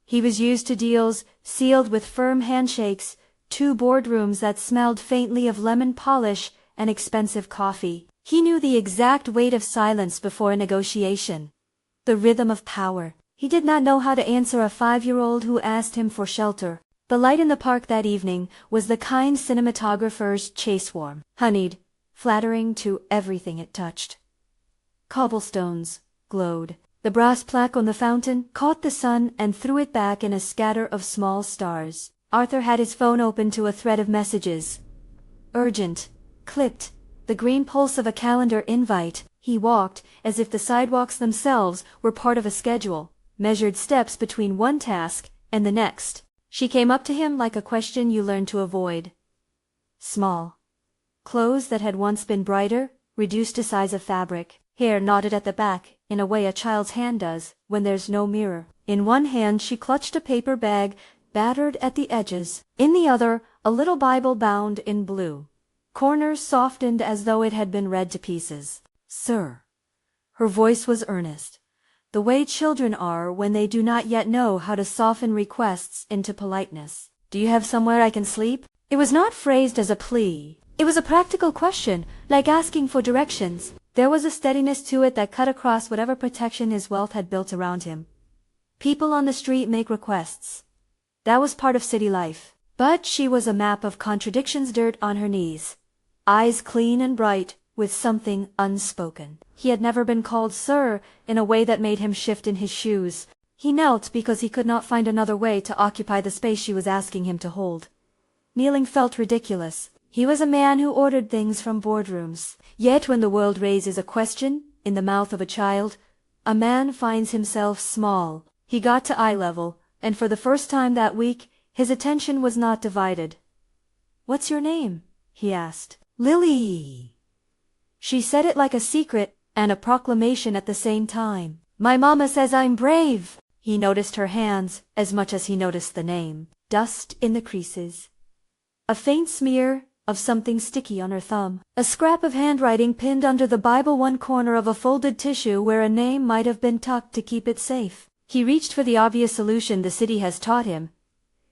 He was used to deals sealed with firm handshakes, 2 boardrooms that smelled faintly of lemon polish and expensive coffee. He knew the exact weight of silence before a negotiation. The rhythm of power. He did not know how to answer a 5-year-old who asked him for shelter. The light in the park that evening was the kind cinematographer's chase warm, honeyed, flattering to everything it touched. Cobblestones glowed. The brass plaque on the fountain caught the sun and threw it back in a scatter of small stars. Arthur had his phone open to a thread of messages. Urgent. Clipped. The green pulse of a calendar invite. He walked, as if the sidewalks themselves were part of a schedule, measured steps between one task and the next. She came up to him like a question you learn to avoid. Small. Clothes that had once been brighter, reduced to size of fabric. Hair knotted at the back, in a way a child's hand does, when there's no mirror. In one hand she clutched a paper bag, battered at the edges. In the other, a little Bible bound in blue. Corners softened as though it had been read to pieces. Sir. Her voice was earnest. The way children are when they do not yet know how to soften requests into politeness. Do you have somewhere I can sleep? It was not phrased as a plea. It was a practical question, like asking for directions. There was a steadiness to it that cut across whatever protection his wealth had built around him. People on the street make requests. That was part of city life. But she was a map of contradictions, dirt on her knees. Eyes clean and bright, with something unspoken. He had never been called sir in a way that made him shift in his shoes. He knelt because he could not find another way to occupy the space she was asking him to hold. Kneeling felt ridiculous. He was a man who ordered things from boardrooms. Yet when the world raises a question, in the mouth of a child, a man finds himself small. He got to eye level, and for the first time that week, his attention was not divided. "What's your name?" he asked. "Lily." She said it like a secret and a proclamation at the same time. "My mama says I'm brave." He noticed her hands as much as he noticed the name. Dust in the creases. A faint smear of something sticky on her thumb. A scrap of handwriting pinned under the Bible, one corner of a folded tissue where a name might have been tucked to keep it safe. He reached for the obvious solution the city has taught him.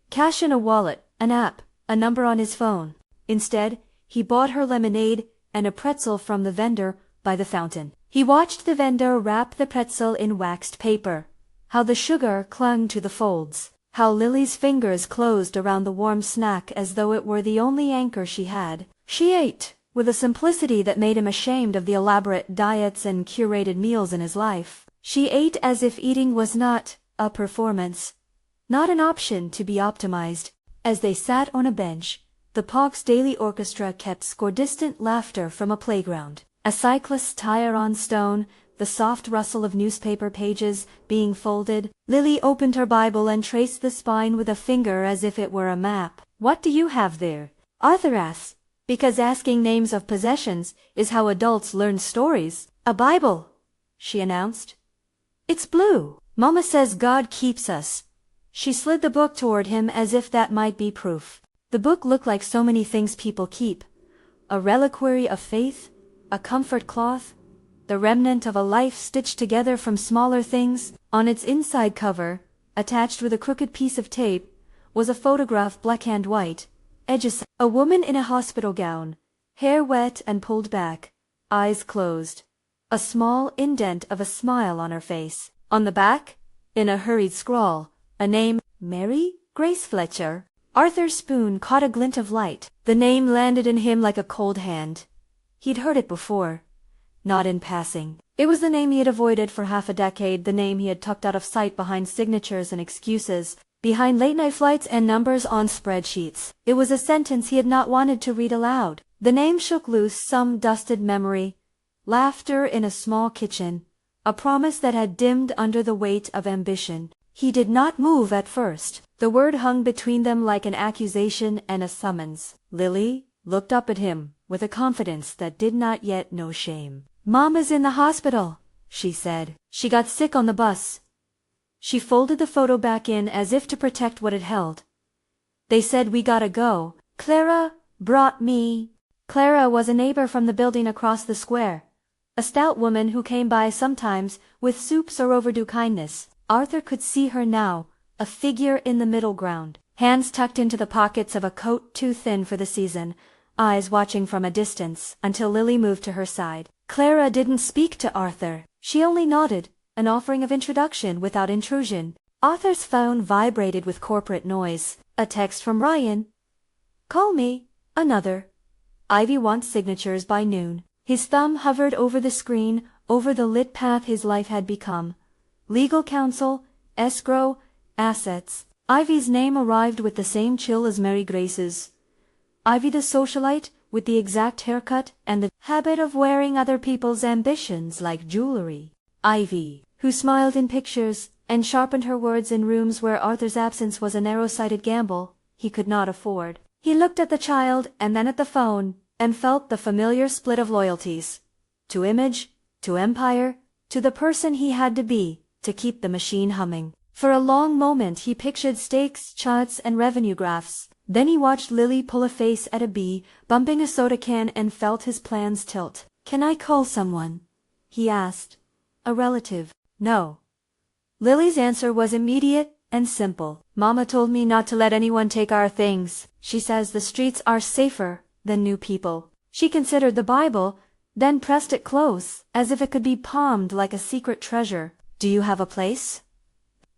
Cash in a wallet, an app, a number on his phone. Instead, he bought her lemonade and a pretzel from the vendor by the fountain. He watched the vendor wrap the pretzel in waxed paper. How the sugar clung to the folds. How Lily's fingers closed around the warm snack as though it were the only anchor she had. She ate, with a simplicity that made him ashamed of the elaborate diets and curated meals in his life. She ate as if eating was not a performance, not an option to be optimized. As they sat on a bench, the Park's daily orchestra kept score distant laughter from a playground. A cyclist's tire on stone, the soft rustle of newspaper pages being folded. Lily opened her Bible and traced the spine with a finger as if it were a map. "What do you have there?" Arthur asked, because asking names of possessions is how adults learn stories. "A Bible," she announced. "It's blue. Mama says God keeps us." She slid the book toward him as if that might be proof. The book looked like so many things people keep. A reliquary of faith, a comfort cloth, the remnant of a life stitched together from smaller things. On its inside cover, attached with a crooked piece of tape, was a photograph, black and white, edges. A woman in a hospital gown, hair wet and pulled back, eyes closed. A small indent of a smile on her face. On the back, in a hurried scrawl, a name, Mary Grace Fletcher. Arthur's spoon caught a glint of light. The name landed in him like a cold hand. He'd heard it before. Not in passing. It was the name he had avoided for half a decade, the name he had tucked out of sight behind signatures and excuses, behind late-night flights and numbers on spreadsheets. It was a sentence he had not wanted to read aloud. The name shook loose some dusted memory. Laughter in a small kitchen. A promise that had dimmed under the weight of ambition. He did not move at first. The word hung between them like an accusation and a summons. Lily looked up at him with a confidence that did not yet know shame. "Mama's in the hospital," she said. "She got sick on the bus." She folded the photo back in as if to protect what it held. "They said we gotta go. Clara brought me." Clara was a neighbor from the building across the square. A stout woman who came by sometimes with soups or overdue kindness. Arthur could see her now, a figure in the middle ground, hands tucked into the pockets of a coat too thin for the season, eyes watching from a distance until Lily moved to her side. Clara didn't speak to Arthur. She only nodded, an offering of introduction without intrusion. Arthur's phone vibrated with corporate noise. A text from Ryan. "Call me." Another. "Ivy wants signatures by noon." His thumb hovered over the screen, over the lit path his life had become. Legal counsel, escrow, assets. Ivy's name arrived with the same chill as Mary Grace's. Ivy the socialite, with the exact haircut and the habit of wearing other people's ambitions like jewelry. Ivy, who smiled in pictures and sharpened her words in rooms where Arthur's absence was a narrow-sighted gamble he could not afford. He looked at the child and then at the phone and felt the familiar split of loyalties. To image, to empire, to the person he had to be to keep the machine humming. For a long moment he pictured stakes, charts, and revenue graphs. Then he watched Lily pull a face at a bee, bumping a soda can, and felt his plans tilt. "Can I call someone?" he asked. "A relative?" "No." Lily's answer was immediate and simple. "Mama told me not to let anyone take our things. She says the streets are safer than new people." She considered the Bible, then pressed it close, as if it could be palmed like a secret treasure. "Do you have a place?"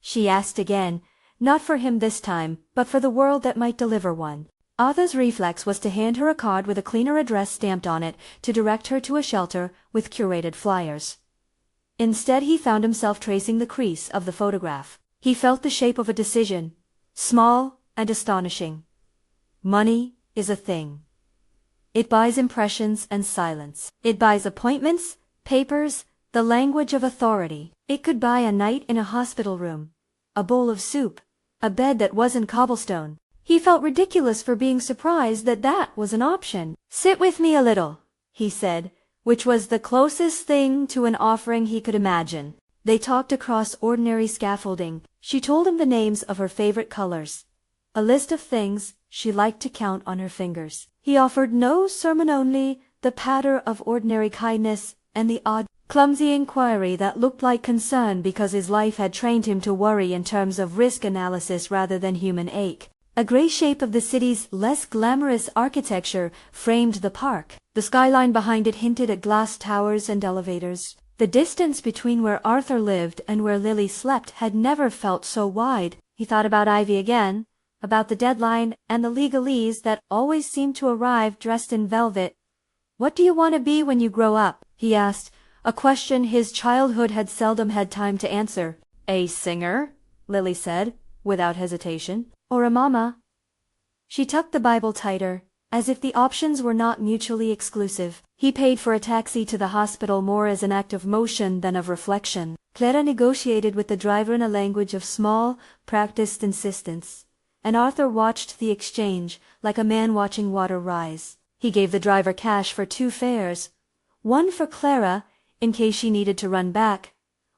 she asked again, not for him this time, but for the world that might deliver one. Arthur's reflex was to hand her a card with a cleaner address stamped on it, to direct her to a shelter with curated flyers. Instead he found himself tracing the crease of the photograph. He felt the shape of a decision, small and astonishing. Money is a thing. It buys impressions and silence. It buys appointments, papers, the language of authority. It could buy a night in a hospital room, a bowl of soup, a bed that wasn't cobblestone. He felt ridiculous for being surprised that that was an option. "Sit with me a little," he said, which was the closest thing to an offering he could imagine. They talked across ordinary scaffolding. She told him the names of her favorite colors, a list of things she liked to count on her fingers. He offered no sermon, only the patter of ordinary kindness and the odd, clumsy inquiry that looked like concern because his life had trained him to worry in terms of risk analysis rather than human ache. A gray shape of the city's less glamorous architecture framed the park. The skyline behind it hinted at glass towers and elevators. The distance between where Arthur lived and where Lily slept had never felt so wide. He thought about Ivy again, about the deadline and the legalese that always seemed to arrive dressed in velvet. "What do you want to be when you grow up?" he asked, a question his childhood had seldom had time to answer. "A singer," Lily said, without hesitation. "Or a mama." She tucked the Bible tighter, as if the options were not mutually exclusive. He paid for a taxi to the hospital more as an act of motion than of reflection. Clara negotiated with the driver in a language of small, practiced insistence, and Arthur watched the exchange like a man watching water rise. He gave the driver cash for 2 fares, one for Clara, in case she needed to run back,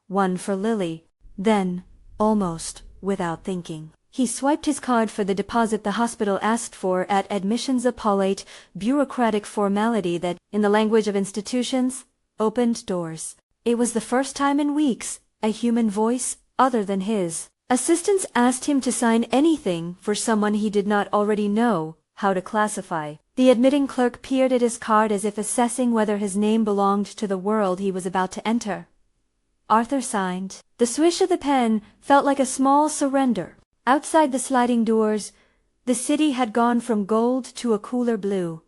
one for Lily. Then, almost without thinking, he swiped his card for the deposit the hospital asked for at admissions, a polite, bureaucratic formality that, in the language of institutions, opened doors. It was the first time in weeks a human voice, other than his assistants, asked him to sign anything for someone he did not already know how to classify. The admitting clerk peered at his card as if assessing whether his name belonged to the world he was about to enter. Arthur signed. The swish of the pen felt like a small surrender. Outside the sliding doors, the city had gone from gold to a cooler blue.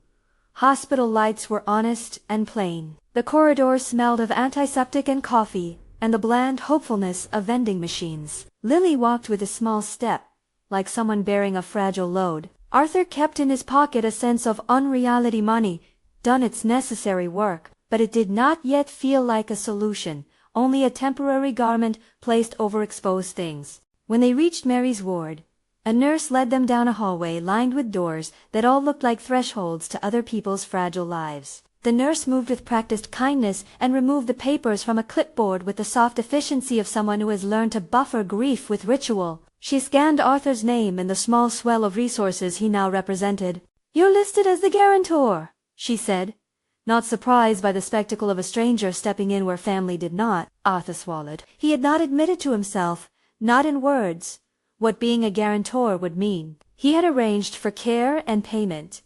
Hospital lights were honest and plain. The corridor smelled of antiseptic and coffee, and the bland hopefulness of vending machines. Lily walked with a small step, like someone bearing a fragile load. Arthur kept in his pocket a sense of unreality. Money done its necessary work, but it did not yet feel like a solution, only a temporary garment placed over exposed things. When they reached Mary's ward, a nurse led them down a hallway lined with doors that all looked like thresholds to other people's fragile lives. The nurse moved with practiced kindness and removed the papers from a clipboard with the soft efficiency of someone who has learned to buffer grief with ritual. She scanned Arthur's name in the small swell of resources he now represented. "You're listed as the guarantor," she said, not surprised by the spectacle of a stranger stepping in where family did not. Arthur swallowed. He had not admitted to himself, not in words, what being a guarantor would mean. He had arranged for care and payment,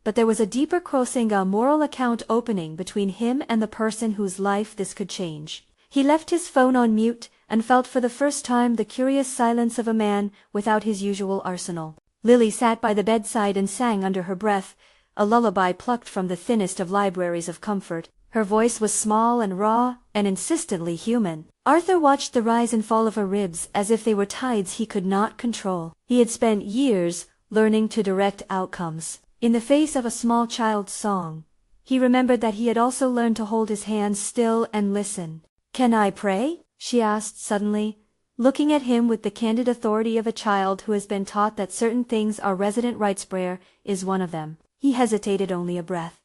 but there was a deeper crossing, a moral account opening between him and the person whose life this could change. He left his phone on mute and felt for the first time the curious silence of a man without his usual arsenal. Lily sat by the bedside and sang under her breath, a lullaby plucked from the thinnest of libraries of comfort. Her voice was small and raw and insistently human. Arthur watched the rise and fall of her ribs as if they were tides he could not control. He had spent years learning to direct outcomes. In the face of a small child's song, he remembered that he had also learned to hold his hands still and listen. "Can I pray?" she asked suddenly, looking at him with the candid authority of a child who has been taught that certain things are resident rights. Prayer is one of them. He hesitated only a breath.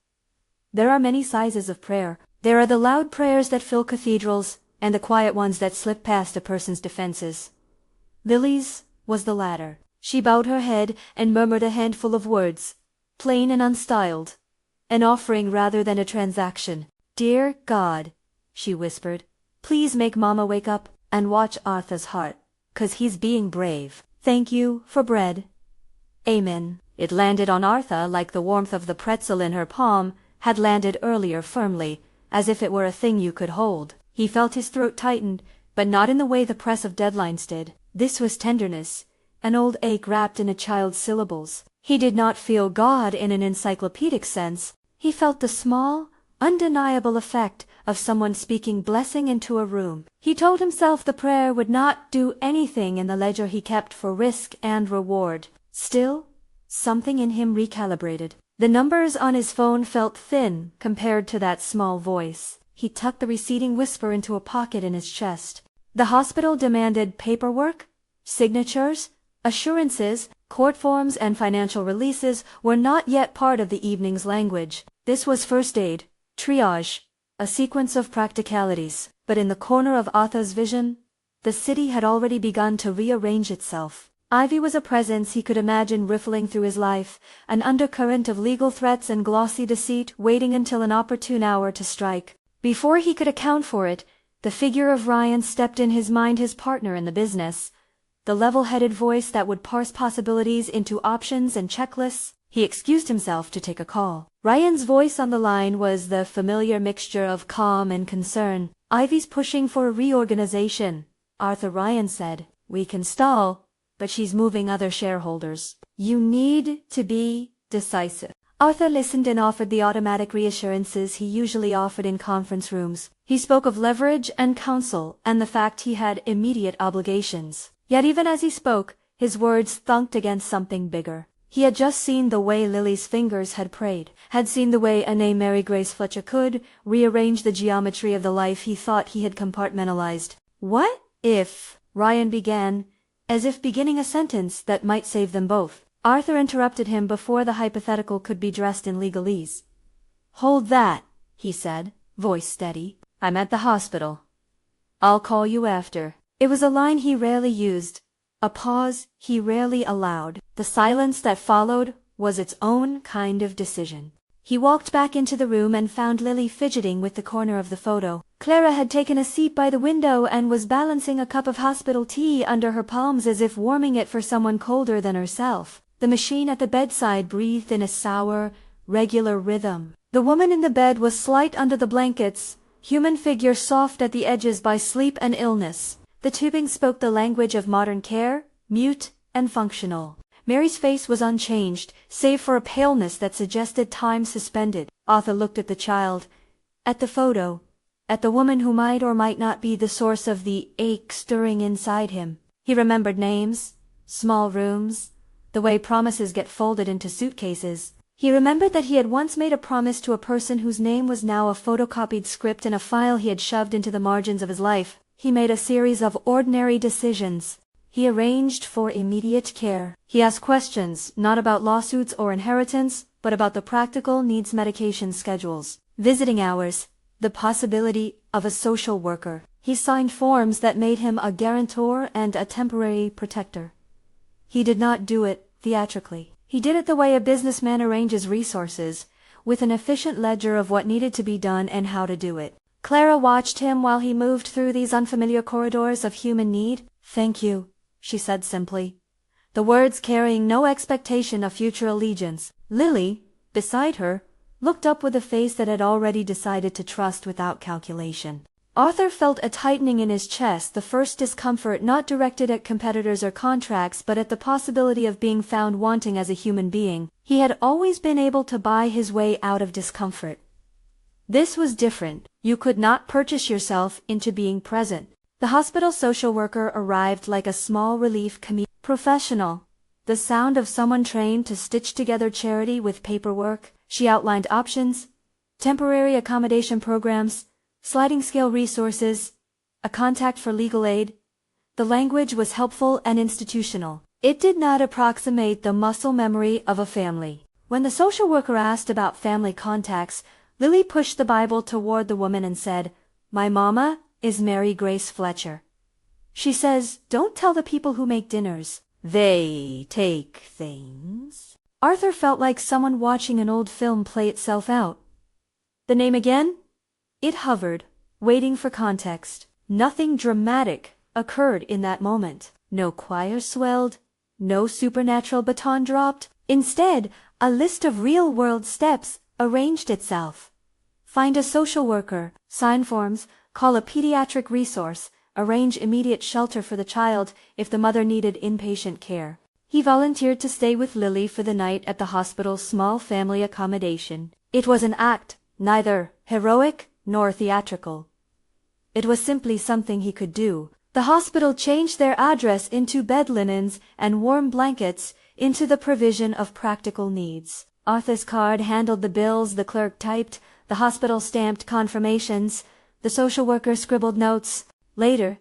There are many sizes of prayer. There are the loud prayers that fill cathedrals, and the quiet ones that slip past a person's defenses. Lily's was the latter. She bowed her head and murmured a handful of words, plain and unstyled, an offering rather than a transaction. "Dear God," she whispered, "please make Mama wake up and watch Arthur's heart, 'cause he's being brave. Thank you for bread. Amen." It landed on Arthur like the warmth of the pretzel in her palm had landed earlier, firmly, as if it were a thing you could hold. He felt his throat tightened, but not in the way the press of deadlines did. This was tenderness, an old ache wrapped in a child's syllables. He did not feel God in an encyclopedic sense. He felt the small, undeniable effect of someone speaking blessing into a room. He told himself the prayer would not do anything in the ledger he kept for risk and reward. Still, something in him recalibrated. The numbers on his phone felt thin compared to that small voice. He tucked the receding whisper into a pocket in his chest. The hospital demanded paperwork, signatures, assurances, court forms, and financial releases were not yet part of the evening's language. This was first aid, triage, a sequence of practicalities. But in the corner of Arthur's vision, the city had already begun to rearrange itself. Ivy was a presence he could imagine riffling through his life, an undercurrent of legal threats and glossy deceit waiting until an opportune hour to strike. Before he could account for it, the figure of Ryan stepped in his mind, his partner in the business, the level-headed voice that would parse possibilities into options and checklists. He excused himself to take a call. Ryan's voice on the line was the familiar mixture of calm and concern. "Ivy's pushing for a reorganization," Arthur Ryan said. "We can stall, but she's moving other shareholders. You need to be decisive." Arthur listened and offered the automatic reassurances he usually offered in conference rooms. He spoke of leverage and counsel and the fact he had immediate obligations. Yet even as he spoke, his words thunked against something bigger. He had just seen the way Lily's fingers had prayed, had seen the way Anne Mary Grace Fletcher could rearrange the geometry of the life he thought he had compartmentalized. "What if," Ryan began, as if beginning a sentence that might save them both. Arthur interrupted him before the hypothetical could be dressed in legalese. "Hold that," he said, voice steady. "I'm at the hospital. I'll call you after." It was a line he rarely used, a pause he rarely allowed. The silence that followed was its own kind of decision. He walked back into the room and found Lily fidgeting with the corner of the photo. Clara had taken a seat by the window and was balancing a cup of hospital tea under her palms as if warming it for someone colder than herself. The machine at the bedside breathed in a sour, regular rhythm. The woman in the bed was slight under the blankets, human figure soft at the edges by sleep and illness. The tubing spoke the language of modern care, mute and functional. Mary's face was unchanged, save for a paleness that suggested time suspended. Arthur looked at the child, at the photo, at the woman who might or might not be the source of the ache stirring inside him. He remembered names, small rooms, the way promises get folded into suitcases. He remembered that he had once made a promise to a person whose name was now a photocopied script in a file he had shoved into the margins of his life. He made a series of ordinary decisions. He arranged for immediate care. He asked questions, not about lawsuits or inheritance, but about the practical needs, medication schedules, visiting hours, the possibility of a social worker. He signed forms that made him a guarantor and a temporary protector. He did not do it theatrically. He did it the way a businessman arranges resources, with an efficient ledger of what needed to be done and how to do it. Clara watched him while he moved through these unfamiliar corridors of human need. "Thank you," she said simply. the words carrying no expectation of future allegiance. Lily, beside her, looked up with a face that had already decided to trust without calculation. Arthur felt a tightening in his chest, the first discomfort not directed at competitors or contracts but at the possibility of being found wanting as a human being. He had always been able to buy his way out of discomfort. This was different. You could not purchase yourself into being present. The hospital social worker arrived like a small relief professional. The sound of someone trained to stitch together charity with paperwork. She outlined options, temporary accommodation programs, sliding scale resources, a contact for legal aid. The language was helpful and institutional. It did not approximate the muscle memory of a family. When the social worker asked about family contacts, Lily pushed the Bible toward the woman and said, "My mama is Mary Grace Fletcher. She says, don't tell the people who make dinners. They take things." Arthur felt like someone watching an old film play itself out. The name again? It hovered, waiting for context. Nothing dramatic occurred in that moment. No choir swelled, no supernatural baton dropped. Instead, a list of real-world steps arranged itself. Find a social worker, sign forms, call a pediatric resource, arrange immediate shelter for the child if the mother needed inpatient care. He volunteered to stay with Lily for the night at the hospital's small family accommodation. It was an act, neither heroic nor theatrical. It was simply something he could do. The hospital changed their address into bed linens and warm blankets, into the provision of practical needs. Arthur's card handled the bills, the clerk typed, the hospital stamped confirmations, the social worker scribbled notes. Later,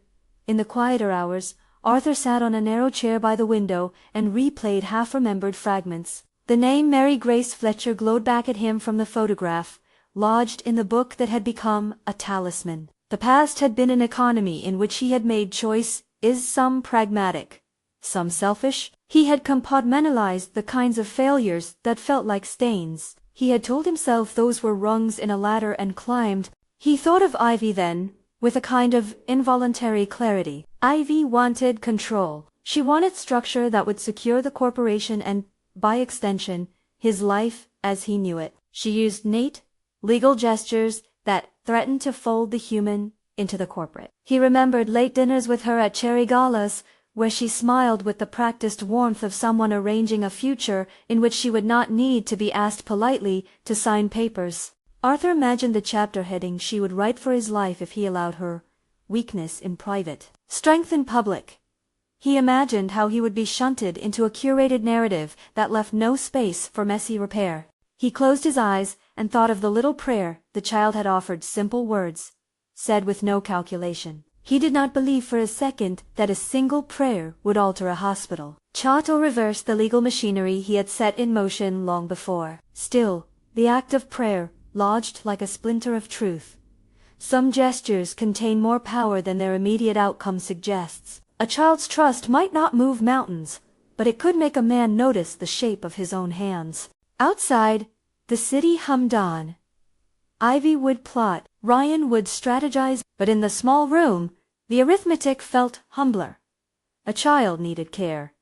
in the quieter hours, Arthur sat on a narrow chair by the window and replayed half-remembered fragments. The name Mary Grace Fletcher glowed back at him from the photograph, lodged in the book that had become a talisman. The past had been an economy in which he had made choice, some pragmatic, some selfish. He had compartmentalized the kinds of failures that felt like stains. He had told himself those were rungs in a ladder and climbed. He thought of Ivy then, with a kind of involuntary clarity. Ivy wanted control. She wanted structure that would secure the corporation and, by extension, his life as he knew it. She used neat, legal gestures that threatened to fold the human into the corporate. He remembered late dinners with her at cherry galas, where she smiled with the practiced warmth of someone arranging a future in which she would not need to be asked politely to sign papers. Arthur imagined the chapter heading she would write for his life if he allowed her: weakness in private, strength in public. He imagined how he would be shunted into a curated narrative that left no space for messy repair. He closed his eyes and thought of the little prayer the child had offered, simple words, said with no calculation. He did not believe for a second that a single prayer would alter a hospital, chart or reverse the legal machinery he had set in motion long before. Still, the act of prayer lodged like a splinter of truth. Some gestures contain more power than their immediate outcome suggests. A child's trust might not move mountains, but it could make a man notice the shape of his own hands. Outside, the city hummed on. Ivy would plot, Ryan would strategize, but in the small room, the arithmetic felt humbler. A child needed care.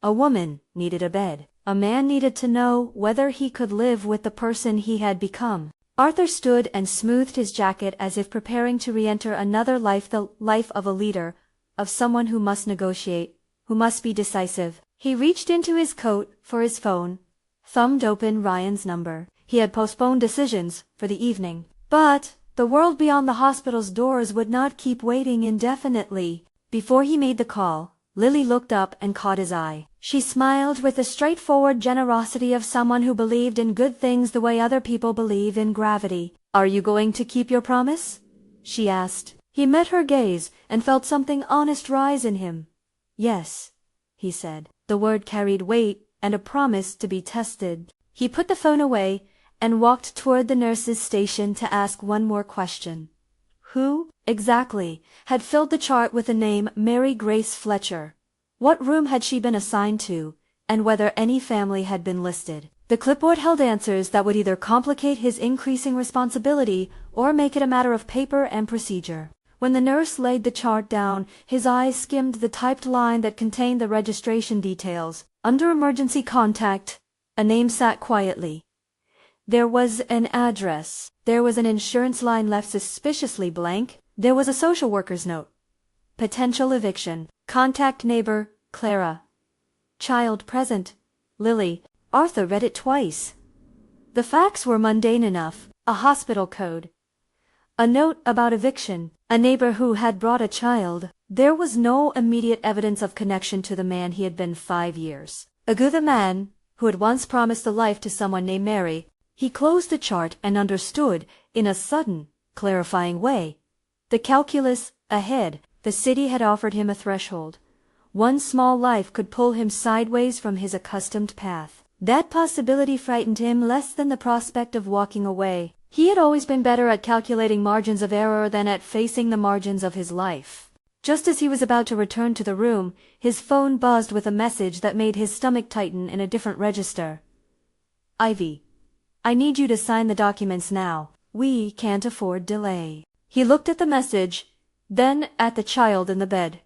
A woman needed a bed. A man needed to know whether he could live with the person he had become. Arthur stood and smoothed his jacket as if preparing to re-enter another life, the life of a leader, of someone who must negotiate, who must be decisive. He reached into his coat for his phone, thumbed open Ryan's number. He had postponed decisions for the evening. But the world beyond the hospital's doors would not keep waiting indefinitely. Before he made the call, Lily looked up and caught his eye. She smiled with the straightforward generosity of someone who believed in good things the way other people believe in gravity. "Are you going to keep your promise?" she asked. He met her gaze and felt something honest rise in him. "Yes," he said. The word carried weight and a promise to be tested. He put the phone away and walked toward the nurse's station to ask one more question. Who, exactly, had filled the chart with the name Mary Grace Fletcher? What room had she been assigned to, and whether any family had been listed? The clipboard held answers that would either complicate his increasing responsibility or make it a matter of paper and procedure. When the nurse laid the chart down, his eyes skimmed the typed line that contained the registration details. Under emergency contact, a name sat quietly. There was an address. There was an insurance line left suspiciously blank. There was a social worker's note. Potential eviction. Contact neighbor, Clara. Child present, Lily. Arthur read it twice. The facts were mundane enough. A hospital code. A note about eviction. A neighbor who had brought a child. There was no immediate evidence of connection to the man he had been 5 years ago. The man who had once promised a life to someone named Mary. He closed the chart and understood, in a sudden, clarifying way, the calculus ahead. The city had offered him a threshold. One small life could pull him sideways from his accustomed path. That possibility frightened him less than the prospect of walking away. He had always been better at calculating margins of error than at facing the margins of his life. Just as he was about to return to the room, his phone buzzed with a message that made his stomach tighten in a different register. Ivy. I need you to sign the documents now. We can't afford delay. He looked at the message, then at the child in the bed,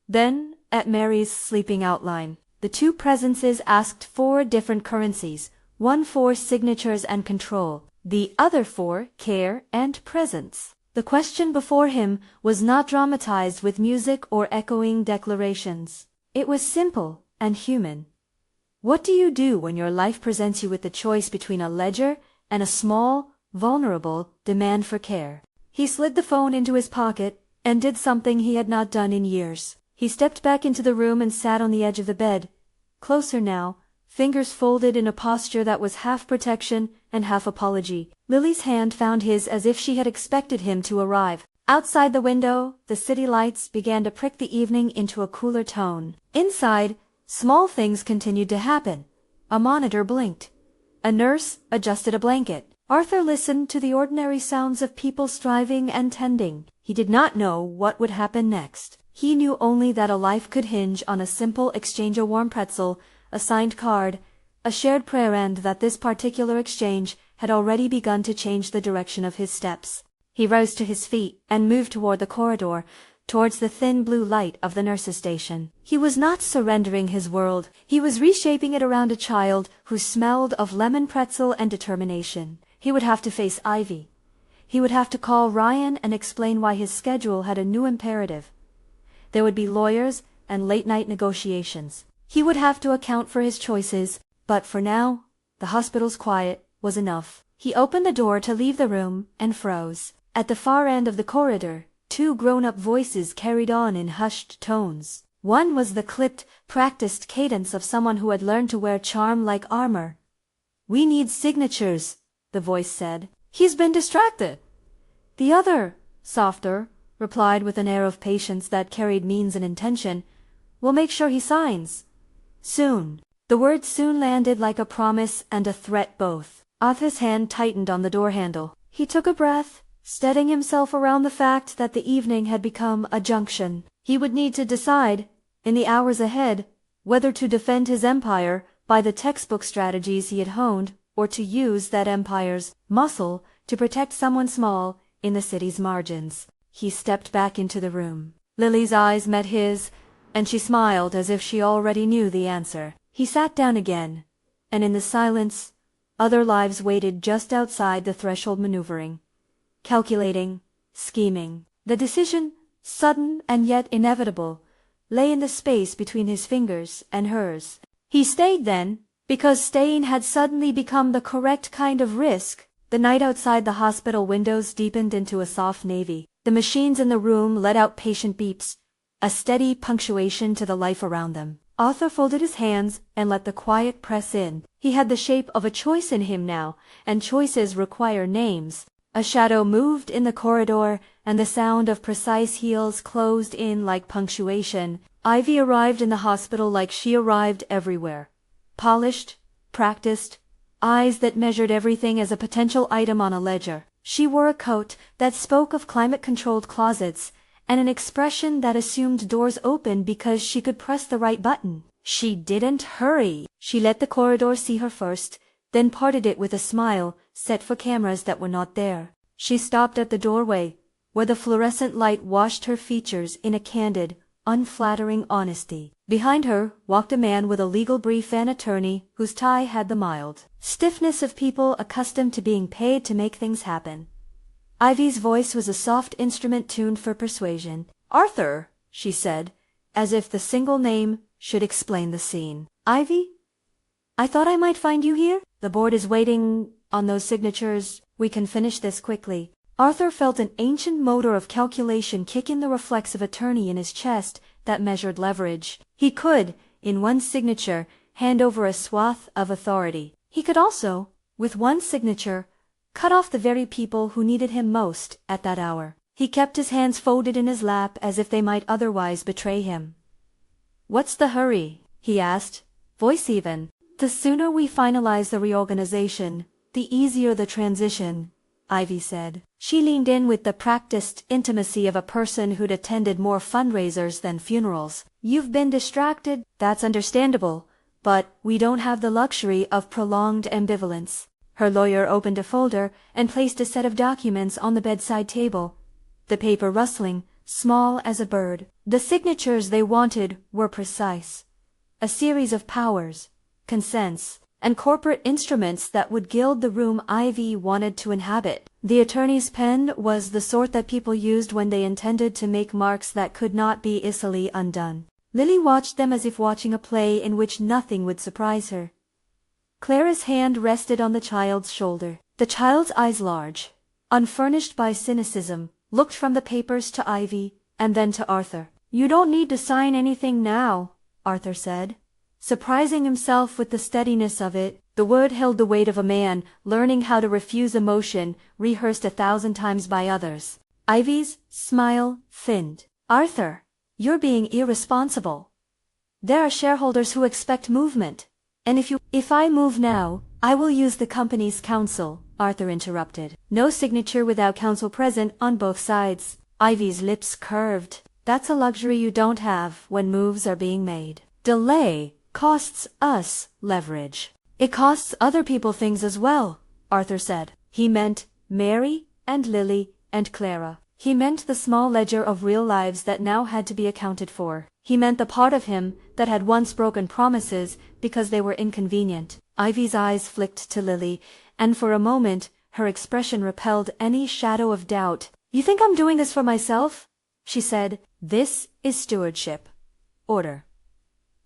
then at Mary's sleeping outline. The two presences asked 4 different currencies, one for signatures and control, the other for care and presence. The question before him was not dramatized with music or echoing declarations. It was simple and human. What do you do when your life presents you with the choice between a ledger and a small, vulnerable demand for care? He slid the phone into his pocket and did something he had not done in years. He stepped back into the room and sat on the edge of the bed, closer now, fingers folded in a posture that was half protection and half apology. Lily's hand found his as if she had expected him to arrive. Outside the window, the city lights began to prick the evening into a cooler tone. Inside, small things continued to happen. A monitor blinked. A nurse adjusted a blanket. Arthur listened to the ordinary sounds of people striving and tending. He did not know what would happen next. He knew only that a life could hinge on a simple exchange, a warm pretzel, a signed card, a shared prayer, and that this particular exchange had already begun to change the direction of his steps. He rose to his feet and moved toward the corridor, towards the thin blue light of the nurse's station. He was not surrendering his world. He was reshaping it around a child who smelled of lemon pretzel and determination. He would have to face Ivy. He would have to call Ryan and explain why his schedule had a new imperative. There would be lawyers and late-night negotiations. He would have to account for his choices, but for now, the hospital's quiet was enough. He opened the door to leave the room and froze. At the far end of the corridor, 2 grown-up voices carried on in hushed tones. One was the clipped, practiced cadence of someone who had learned to wear charm like armor. "We need signatures," the voice said. "He's been distracted." The other, softer, replied with an air of patience that carried means and intention, "We'll make sure he signs. Soon." The word soon landed like a promise and a threat both. Arthur's hand tightened on the door handle. He took a breath, steadying himself around the fact that the evening had become a junction. He would need to decide, in the hours ahead, whether to defend his empire by the textbook strategies he had honed, or to use that empire's muscle to protect someone small in the city's margins. He stepped back into the room. Lily's eyes met his, and she smiled as if she already knew the answer. He sat down again, and in the silence, other lives waited just outside the threshold, maneuvering, calculating, scheming. The decision, sudden and yet inevitable, lay in the space between his fingers and hers. He stayed then, because staying had suddenly become the correct kind of risk. The night outside the hospital windows deepened into a soft navy. The machines in the room let out patient beeps, a steady punctuation to the life around them. Arthur folded his hands and let the quiet press in. He had the shape of a choice in him now, and choices require names. A shadow moved in the corridor, and the sound of precise heels closed in like punctuation. Ivy arrived in the hospital like she arrived everywhere. Polished, practiced, eyes that measured everything as a potential item on a ledger. She wore a coat that spoke of climate-controlled closets, and an expression that assumed doors open because she could press the right button. She didn't hurry. She let the corridor see her first, then parted it with a smile set for cameras that were not there. She stopped at the doorway, where the fluorescent light washed her features in a candid, unflattering honesty. Behind her walked a man with a legal brief, an attorney whose tie had the mild stiffness of people accustomed to being paid to make things happen. Ivy's voice was a soft instrument tuned for persuasion. "Arthur," she said, as if the single name should explain the scene. "Ivy? I thought I might find you here? The board is waiting on those signatures. We can finish this quickly." Arthur felt an ancient motor of calculation kick in, the reflex of attorney in his chest that measured leverage. He could, in one signature, hand over a swath of authority. He could also, with one signature, cut off the very people who needed him most at that hour. He kept his hands folded in his lap as if they might otherwise betray him. "What's the hurry?" he asked, voice even. "The sooner we finalize the reorganization, the easier the transition," Ivy said. She leaned in with the practiced intimacy of a person who'd attended more fundraisers than funerals. "You've been distracted, that's understandable, but we don't have the luxury of prolonged ambivalence." Her lawyer opened a folder and placed a set of documents on the bedside table, the paper rustling, small as a bird. The signatures they wanted were precise. A series of powers, consents, and corporate instruments that would gild the room Ivy wanted to inhabit. The attorney's pen was the sort that people used when they intended to make marks that could not be easily undone. Lily watched them as if watching a play in which nothing would surprise her. Clara's hand rested on the child's shoulder. The child's eyes, large, unfurnished by cynicism, looked from the papers to Ivy, and then to Arthur. "You don't need to sign anything now," Arthur said, surprising himself with the steadiness of it. The word held the weight of a man learning how to refuse emotion rehearsed 1,000 times by others. Ivy's smile thinned. "Arthur, you're being irresponsible. There are shareholders who expect movement. And if I move now, I will use the company's counsel," Arthur interrupted. "No signature without counsel present on both sides." Ivy's lips curved. "That's a luxury you don't have when moves are being made. Delay costs us leverage. It costs other people things as well," Arthur said. He meant Mary and Lily and Clara. He meant the small ledger of real lives that now had to be accounted for. He meant the part of him that had once broken promises because they were inconvenient. Ivy's eyes flicked to Lily, and for a moment her expression repelled any shadow of doubt. "You think I'm doing this for myself?" she said. "This is stewardship. Order.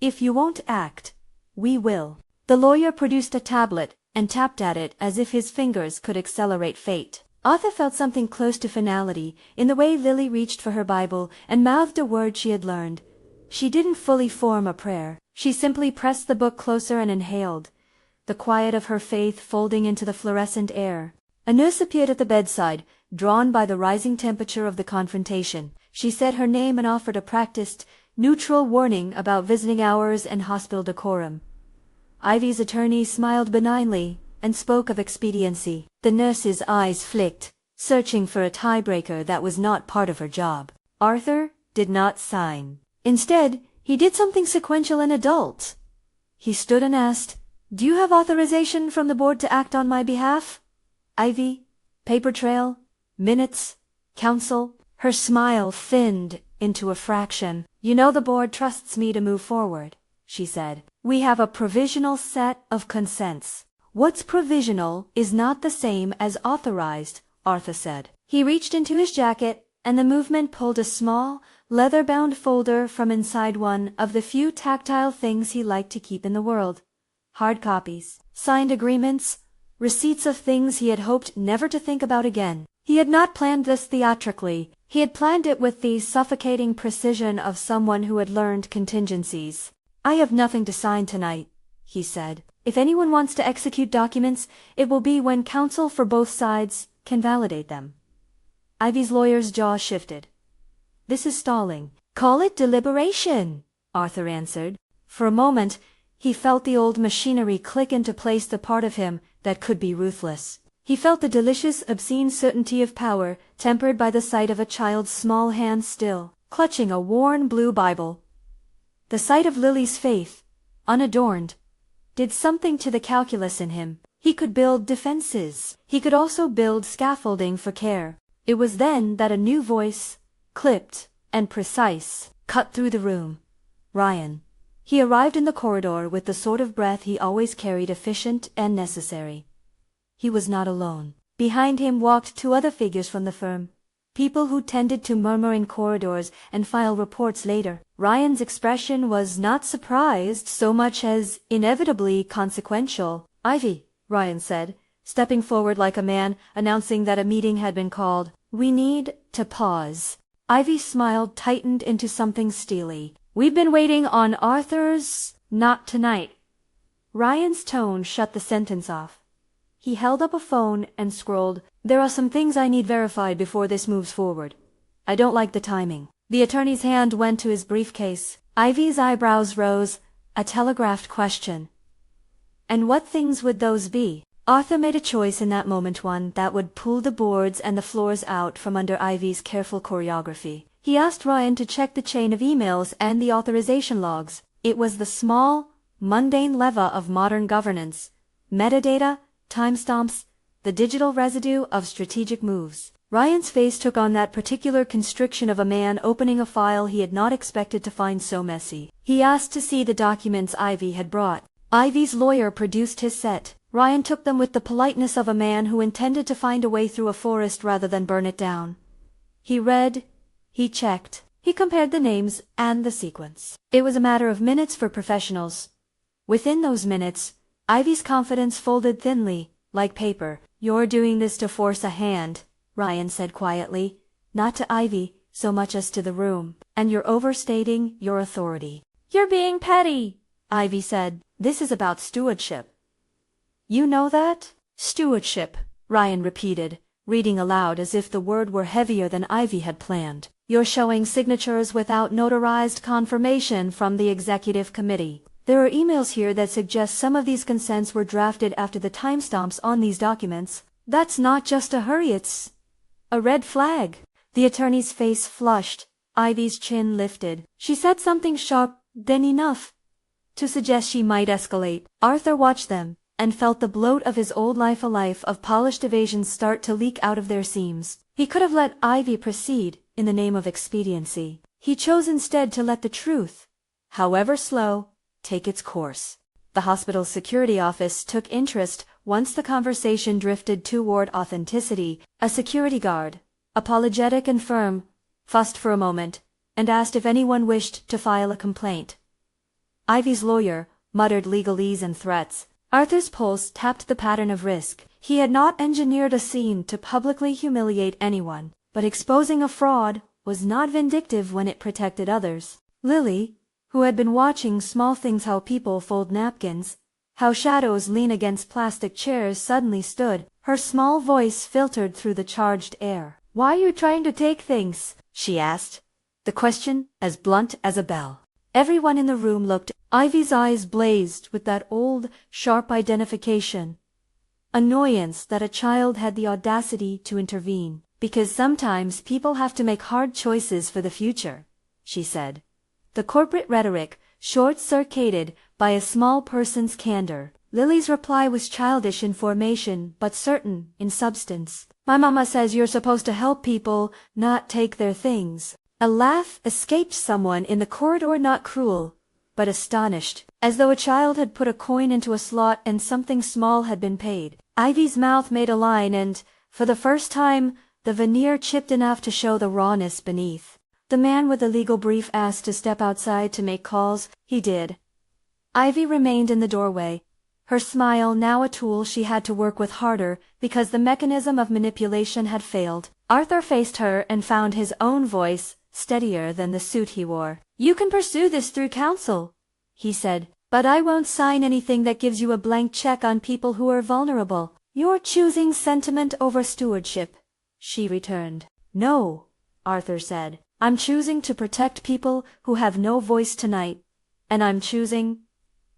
If you won't act, we will." The lawyer produced a tablet and tapped at it as if his fingers could accelerate fate. Arthur felt something close to finality in the way Lily reached for her Bible and mouthed a word she had learned. She didn't fully form a prayer. She simply pressed the book closer and inhaled, the quiet of her faith folding into the fluorescent air. A nurse appeared at the bedside, drawn by the rising temperature of the confrontation. She said her name and offered a practiced, neutral warning about visiting hours and hospital decorum. Ivy's attorney smiled benignly and spoke of expediency. The nurse's eyes flicked, searching for a tiebreaker that was not part of her job. Arthur did not sign. Instead, he did something sequential and adult. He stood and asked, "Do you have authorization from the board to act on my behalf?" "Ivy, paper trail, minutes, counsel." Her smile thinned into a fraction. "You know the board trusts me to move forward," she said. "We have a provisional set of consents." "What's provisional is not the same as authorized," Arthur said. He reached into his jacket, and the movement pulled a small, leather-bound folder from inside one of the few tactile things he liked to keep in the world. Hard copies, signed agreements, receipts of things he had hoped never to think about again. He had not planned this theatrically. He had planned it with the suffocating precision of someone who had learned contingencies. "I have nothing to sign tonight," he said. "If anyone wants to execute documents, it will be when counsel for both sides can validate them." Ivy's lawyer's jaw shifted. "This is stalling." "Call it deliberation," Arthur answered. For a moment, he felt the old machinery click into place, the part of him that could be ruthless. He felt the delicious, obscene certainty of power, tempered by the sight of a child's small hand still clutching a worn blue Bible. The sight of Lily's faith, unadorned, did something to the calculus in him. He could build defenses. He could also build scaffolding for care. It was then that a new voice, clipped and precise, cut through the room. Ryan. He arrived in the corridor with the sort of breath he always carried, efficient and necessary. He was not alone. Behind him walked two other figures from the firm. People who tended to murmur in corridors and file reports later. Ryan's expression was not surprised so much as inevitably consequential. "Ivy," Ryan said, stepping forward like a man announcing that a meeting had been called. "We need to pause." Ivy's smile tightened into something steely. "We've been waiting on Arthur's, not tonight." Ryan's tone shut the sentence off. He held up a phone and scrolled, "There are some things I need verified before this moves forward. I don't like the timing." The attorney's hand went to his briefcase. Ivy's eyebrows rose, a telegraphed question. "And what things would those be?" Arthur made a choice in that moment, one that would pull the boards and the floors out from under Ivy's careful choreography. He asked Ryan to check the chain of emails and the authorization logs. It was the small, mundane lever of modern governance. Metadata, timestamps, the digital residue of strategic moves. Ryan's face took on that particular constriction of a man opening a file he had not expected to find so messy. He asked to see the documents Ivy had brought. Ivy's lawyer produced his set. Ryan took them with the politeness of a man who intended to find a way through a forest rather than burn it down. He read, he checked, he compared the names and the sequence. It was a matter of minutes for professionals. Within those minutes, Ivy's confidence folded thinly, like paper. "You're doing this to force a hand," Ryan said quietly, not to Ivy so much as to the room, "and you're overstating your authority." "You're being petty," Ivy said. "This is about stewardship." "You know that?" "Stewardship," Ryan repeated, reading aloud as if the word were heavier than Ivy had planned. "You're showing signatures without notarized confirmation from the executive committee. There are emails here that suggest some of these consents were drafted after the timestamps on these documents. That's not just a hurry, it's a red flag." The attorney's face flushed. Ivy's chin lifted. She said something sharp, then enough to suggest she might escalate. Arthur watched them and felt the bloat of his old life, a life of polished evasions, start to leak out of their seams. He could have let Ivy proceed in the name of expediency. He chose instead to let the truth, however slow, take its course. The hospital's security office took interest once the conversation drifted toward authenticity. A security guard, apologetic and firm, fussed for a moment and asked if anyone wished to file a complaint. Ivy's lawyer muttered legalese and threats. Arthur's pulse tapped the pattern of risk. He had not engineered a scene to publicly humiliate anyone, but exposing a fraud was not vindictive when it protected others. Lily, who had been watching small things, how people fold napkins, how shadows lean against plastic chairs, suddenly stood. Her small voice filtered through the charged air. "Why are you trying to take things?" she asked, the question as blunt as a bell. Everyone in the room looked. Ivy's eyes blazed with that old, sharp identification. Annoyance that a child had the audacity to intervene. "Because sometimes people have to make hard choices for the future," she said. The corporate rhetoric, short-circuited by a small person's candor. Lily's reply was childish in formation but certain in substance. "My mama says you're supposed to help people, not take their things." A laugh escaped someone in the corridor, not cruel, but astonished, as though a child had put a coin into a slot and something small had been paid. Ivy's mouth made a line and, for the first time, the veneer chipped enough to show the rawness beneath. The man with the legal brief asked to step outside to make calls. He did. Ivy remained in the doorway, her smile now a tool she had to work with harder because the mechanism of manipulation had failed. Arthur faced her and found his own voice steadier than the suit he wore. "You can pursue this through counsel," he said, "but I won't sign anything that gives you a blank check on people who are vulnerable." "You're choosing sentiment over stewardship," she returned. "No," Arthur said. "I'm choosing to protect people who have no voice tonight. And I'm choosing—"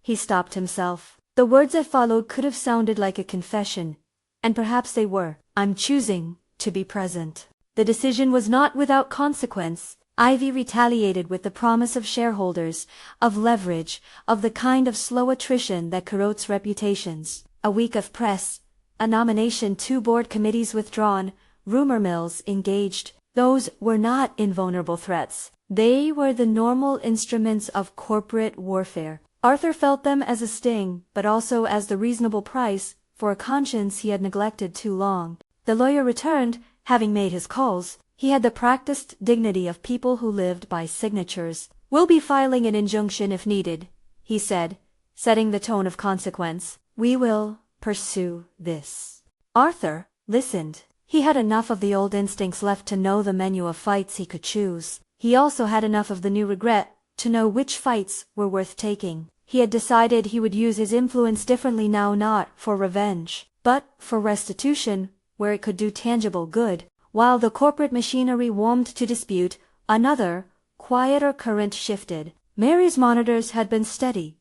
He stopped himself. The words that followed could have sounded like a confession, and perhaps they were. "I'm choosing to be present." The decision was not without consequence. Ivy retaliated with the promise of shareholders, of leverage, of the kind of slow attrition that corrodes reputations. A week of press, a nomination, 2 board committees withdrawn, rumor mills engaged. Those were not invulnerable threats. They were the normal instruments of corporate warfare. Arthur felt them as a sting, but also as the reasonable price for a conscience he had neglected too long. The lawyer returned, having made his calls. He had the practiced dignity of people who lived by signatures. "We'll be filing an injunction if needed," he said, setting the tone of consequence. "We will pursue this." Arthur listened. He had enough of the old instincts left to know the menu of fights he could choose. He also had enough of the new regret to know which fights were worth taking. He had decided he would use his influence differently now, not for revenge, but for restitution where it could do tangible good. While the corporate machinery warmed to dispute, another, quieter current shifted. Mary's monitors had been steady,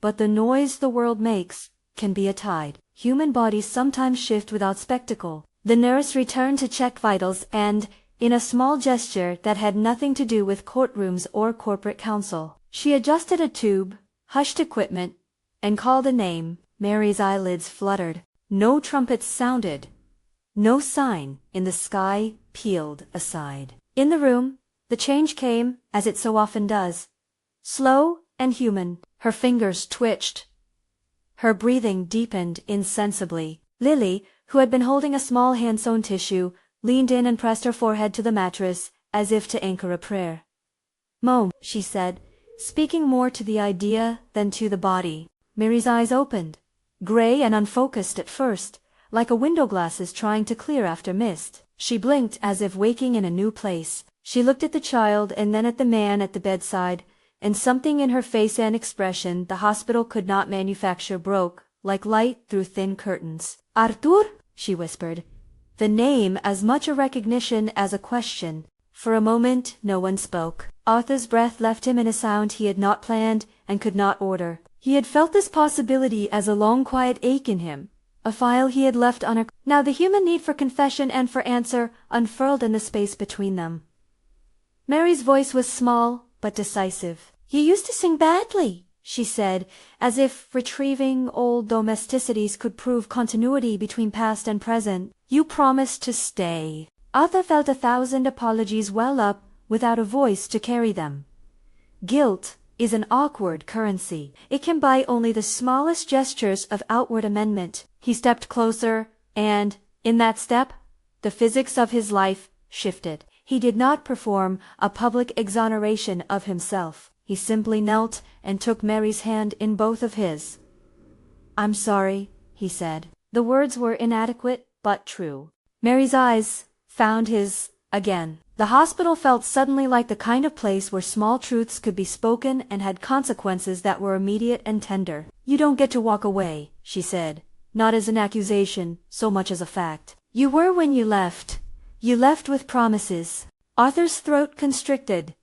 but the noise the world makes can be a tide. Human bodies sometimes shift without spectacle. The nurse returned to check vitals and, in a small gesture that had nothing to do with courtrooms or corporate counsel, she adjusted a tube, hushed equipment, and called a name. Mary's eyelids fluttered. No trumpets sounded. No sign in the sky peeled aside. In the room, the change came, as it so often does. Slow and human. Her fingers twitched. Her breathing deepened insensibly. Lily, who had been holding a small hand-sewn tissue, leaned in and pressed her forehead to the mattress, as if to anchor a prayer. "Mom," she said, speaking more to the idea than to the body. Mary's eyes opened, gray and unfocused at first, like a window glasses trying to clear after mist. She blinked as if waking in a new place. She looked at the child and then at the man at the bedside, and something in her face and expression the hospital could not manufacture broke, like light through thin curtains. "Arthur?" she whispered, the name as much a recognition as a question. For a moment no one spoke. Arthur's breath left him in a sound he had not planned and could not order. He had felt this possibility as a long quiet ache in him, a file he had left unopened. Now the human need for confession and for answer unfurled in the space between them. Mary's voice was small but decisive. "You used to sing badly," she said, as if retrieving old domesticities could prove continuity between past and present. "You promised to stay." Arthur felt 1,000 apologies well up without a voice to carry them. Guilt is an awkward currency. It can buy only the smallest gestures of outward amendment. He stepped closer, and, in that step, the physics of his life shifted. He did not perform a public exoneration of himself. He simply knelt and took Mary's hand in both of his. "I'm sorry," he said. The words were inadequate but true. Mary's eyes found his again. The hospital felt suddenly like the kind of place where small truths could be spoken and had consequences that were immediate and tender. "You don't get to walk away," she said, not as an accusation so much as a fact. "You were when you left. You left with promises." Arthur's throat constricted.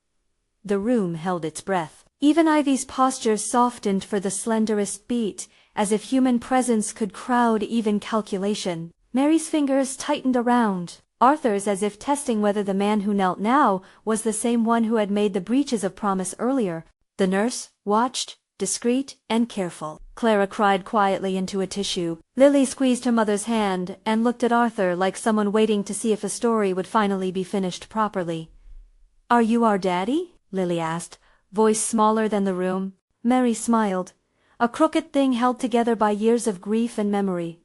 The room held its breath. Even Ivy's posture softened for the slenderest beat, as if human presence could crowd even calculation. Mary's fingers tightened around Arthur's as if testing whether the man who knelt now was the same one who had made the breaches of promise earlier. The nurse watched, discreet and careful. Clara cried quietly into a tissue. Lily squeezed her mother's hand and looked at Arthur like someone waiting to see if a story would finally be finished properly. "Are you our daddy?" Lily asked, voice smaller than the room. Mary smiled, a crooked thing held together by years of grief and memory.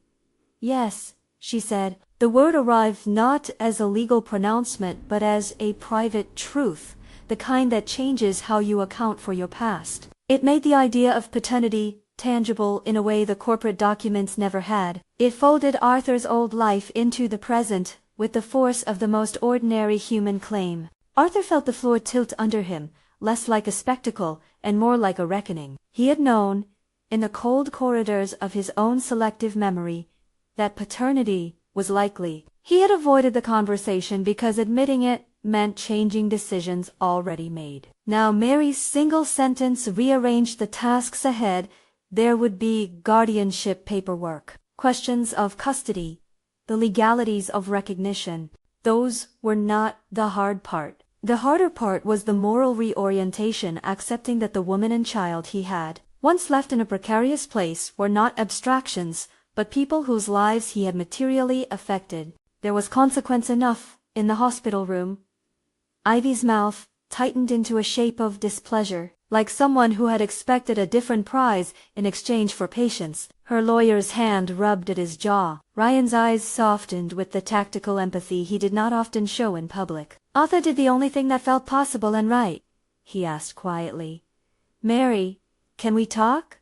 "Yes," she said. The word arrived not as a legal pronouncement but as a private truth, the kind that changes how you account for your past. It made the idea of paternity tangible in a way the corporate documents never had. It folded Arthur's old life into the present with the force of the most ordinary human claim. Arthur felt the floor tilt under him, less like a spectacle and more like a reckoning. He had known, in the cold corridors of his own selective memory, that paternity was likely. He had avoided the conversation because admitting it meant changing decisions already made. Now Mary's single sentence rearranged the tasks ahead. There would be guardianship paperwork, questions of custody, the legalities of recognition. Those were not the hard part. The harder part was the moral reorientation, accepting that the woman and child he had once left in a precarious place were not abstractions, but people whose lives he had materially affected. There was consequence enough in the hospital room. Ivy's mouth tightened into a shape of displeasure, like someone who had expected a different prize in exchange for patience. Her lawyer's hand rubbed at his jaw. Ryan's eyes softened with the tactical empathy he did not often show in public. Arthur did the only thing that felt possible and right, he asked quietly. Mary, can we talk?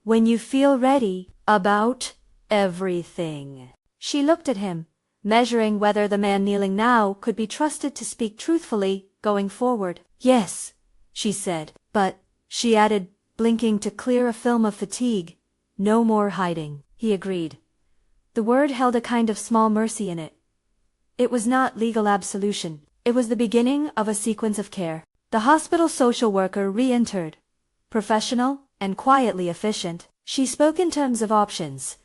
When you feel ready. About everything. She looked at him, measuring whether the man kneeling now could be trusted to speak truthfully going forward. Yes, she said, but, she added, blinking to clear a film of fatigue, no more hiding. He agreed. The word held a kind of small mercy in it. It was not legal absolution. It was the beginning of a sequence of care. The hospital social worker re-entered, professional and quietly efficient. She spoke in terms of options.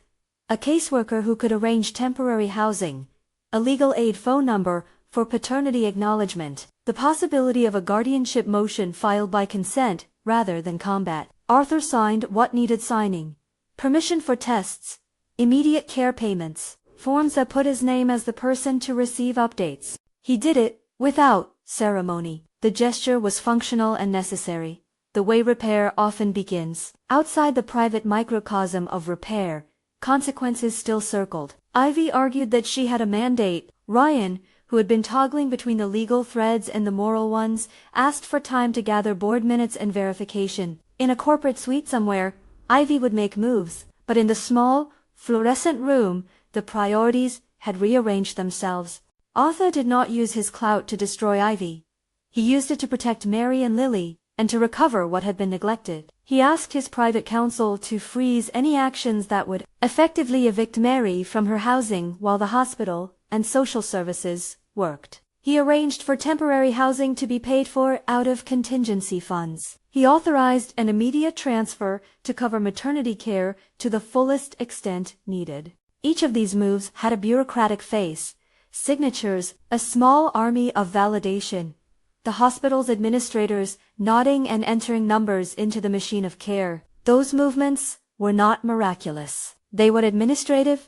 A caseworker who could arrange temporary housing, a legal aid phone number for paternity acknowledgement, the possibility of a guardianship motion filed by consent rather than combat. Arthur signed what needed signing. Permission for tests, immediate care payments, forms that put his name as the person to receive updates. He did it without ceremony. The gesture was functional and necessary, the way repair often begins. Outside the private microcosm of repair, consequences still circled. Ivy argued that she had a mandate. Ryan, who had been toggling between the legal threads and the moral ones, asked for time to gather board minutes and verification. In a corporate suite somewhere, Ivy would make moves, but in the small, fluorescent room, the priorities had rearranged themselves. Arthur did not use his clout to destroy Ivy. He used it to protect Mary and Lily, and to recover what had been neglected. He asked his private counsel to freeze any actions that would effectively evict Mary from her housing while the hospital and social services worked. He arranged for temporary housing to be paid for out of contingency funds. He authorized an immediate transfer to cover maternity care to the fullest extent needed. Each of these moves had a bureaucratic face, signatures, a small army of validation. The hospital's administrators nodding and entering numbers into the machine of care. Those movements were not miraculous. They were administrative,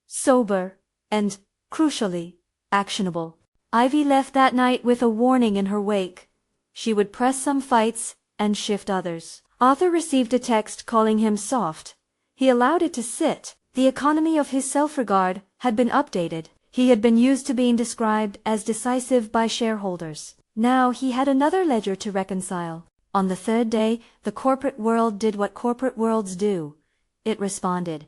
sober, and, crucially, actionable. Ivy left that night with a warning in her wake. She would press some fights and shift others. Arthur received a text calling him soft. He allowed it to sit. The economy of his self-regard had been updated. He had been used to being described as decisive by shareholders. Now he had another ledger to reconcile. On the third day, the corporate world did what corporate worlds do. It responded.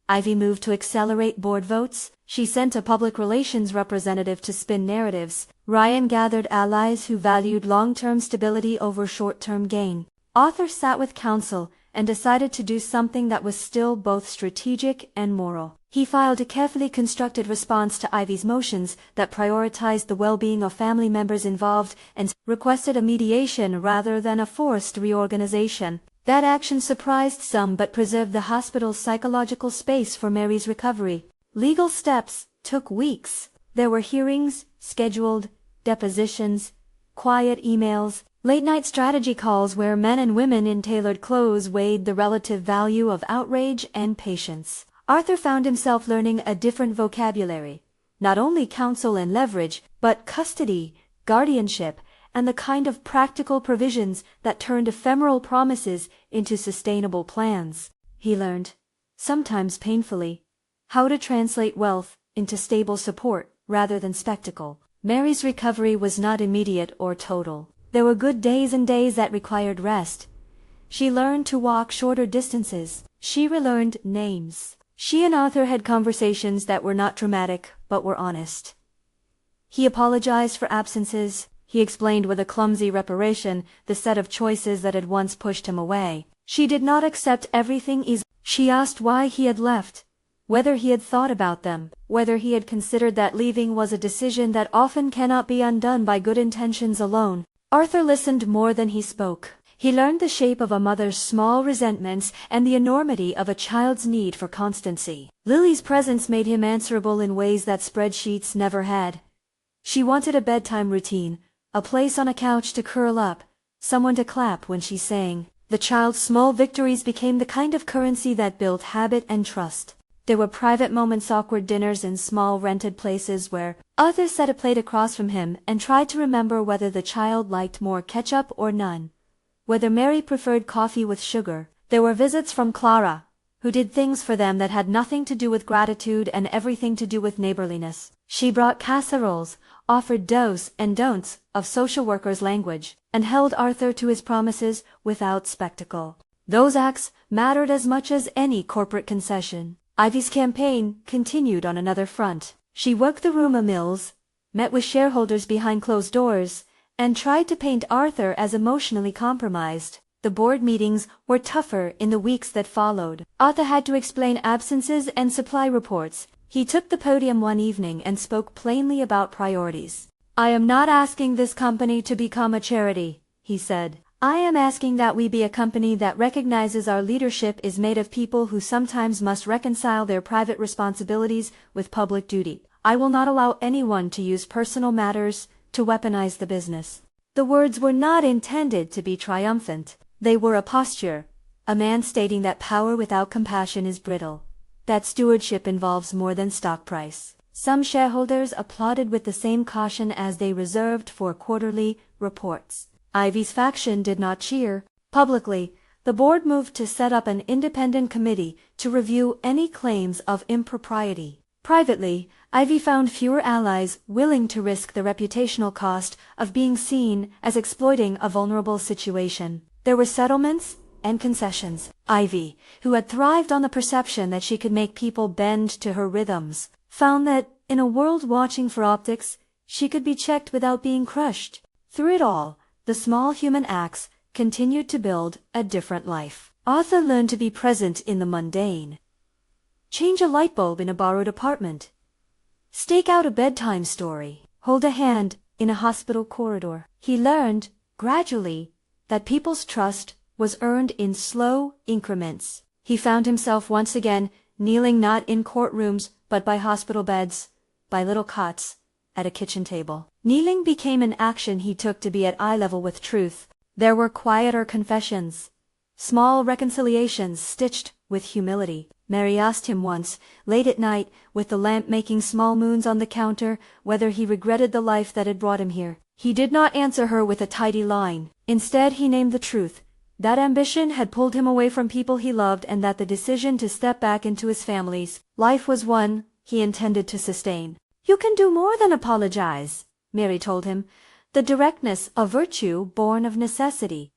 Ivy moved to accelerate board votes. She sent a public relations representative to spin narratives. Ryan gathered allies who valued long-term stability over short-term gain. Arthur sat with counsel and decided to do something that was still both strategic and moral. He filed a carefully constructed response to Ivy's motions that prioritized the well-being of family members involved and requested a mediation rather than a forced reorganization. That action surprised some but preserved the hospital's psychological space for Mary's recovery. Legal steps took weeks. There were hearings, scheduled, depositions, quiet emails, late-night strategy calls where men and women in tailored clothes weighed the relative value of outrage and patience. Arthur found himself learning a different vocabulary, not only counsel and leverage, but custody, guardianship, and the kind of practical provisions that turned ephemeral promises into sustainable plans. He learned, sometimes painfully, how to translate wealth into stable support rather than spectacle. Mary's recovery was not immediate or total. There were good days and days that required rest. She learned to walk shorter distances. She relearned names. She and Arthur had conversations that were not dramatic, but were honest. He apologized for absences. He explained with a clumsy reparation the set of choices that had once pushed him away. She did not accept everything easily. She asked why he had left, whether he had thought about them, whether he had considered that leaving was a decision that often cannot be undone by good intentions alone. Arthur listened more than he spoke. He learned the shape of a mother's small resentments and the enormity of a child's need for constancy. Lily's presence made him answerable in ways that spreadsheets never had. She wanted a bedtime routine, a place on a couch to curl up, someone to clap when she sang. The child's small victories became the kind of currency that built habit and trust. There were private moments, awkward dinners in small rented places where Arthur set a plate across from him and tried to remember whether the child liked more ketchup or none, whether Mary preferred coffee with sugar. There were visits from Clara, who did things for them that had nothing to do with gratitude and everything to do with neighborliness. She brought casseroles, offered do's and don'ts of social workers' language, and held Arthur to his promises without spectacle. Those acts mattered as much as any corporate concession. Ivy's campaign continued on another front. She worked the rumor mills, met with shareholders behind closed doors, and tried to paint Arthur as emotionally compromised. The board meetings were tougher in the weeks that followed. Arthur had to explain absences and supply reports. He took the podium one evening and spoke plainly about priorities. "I am not asking this company to become a charity," he said. "I am asking that we be a company that recognizes our leadership is made of people who sometimes must reconcile their private responsibilities with public duty. I will not allow anyone to use personal matters to weaponize the business." The words were not intended to be triumphant. They were a posture, a man stating that power without compassion is brittle, that stewardship involves more than stock price. Some shareholders applauded with the same caution as they reserved for quarterly reports. Ivy's faction did not cheer. Publicly, the board moved to set up an independent committee to review any claims of impropriety. Privately, Ivy found fewer allies willing to risk the reputational cost of being seen as exploiting a vulnerable situation. There were settlements and concessions. Ivy, who had thrived on the perception that she could make people bend to her rhythms, found that, in a world watching for optics, she could be checked without being crushed. Through it all, the small human acts continued to build a different life. Arthur learned to be present in the mundane. Change a light bulb in a borrowed apartment. Stake out a bedtime story. Hold a hand in a hospital corridor. He learned, gradually, that people's trust was earned in slow increments. He found himself once again kneeling not in courtrooms but by hospital beds, by little cots, at a kitchen table. Kneeling became an action he took to be at eye level with truth. There were quieter confessions, small reconciliations stitched with humility. Mary asked him once, late at night, with the lamp making small moons on the counter, whether he regretted the life that had brought him here. He did not answer her with a tidy line. Instead, he named the truth, that ambition had pulled him away from people he loved and that the decision to step back into his family's life was one he intended to sustain. "You can do more than apologize," Mary told him, the directness a virtue born of necessity.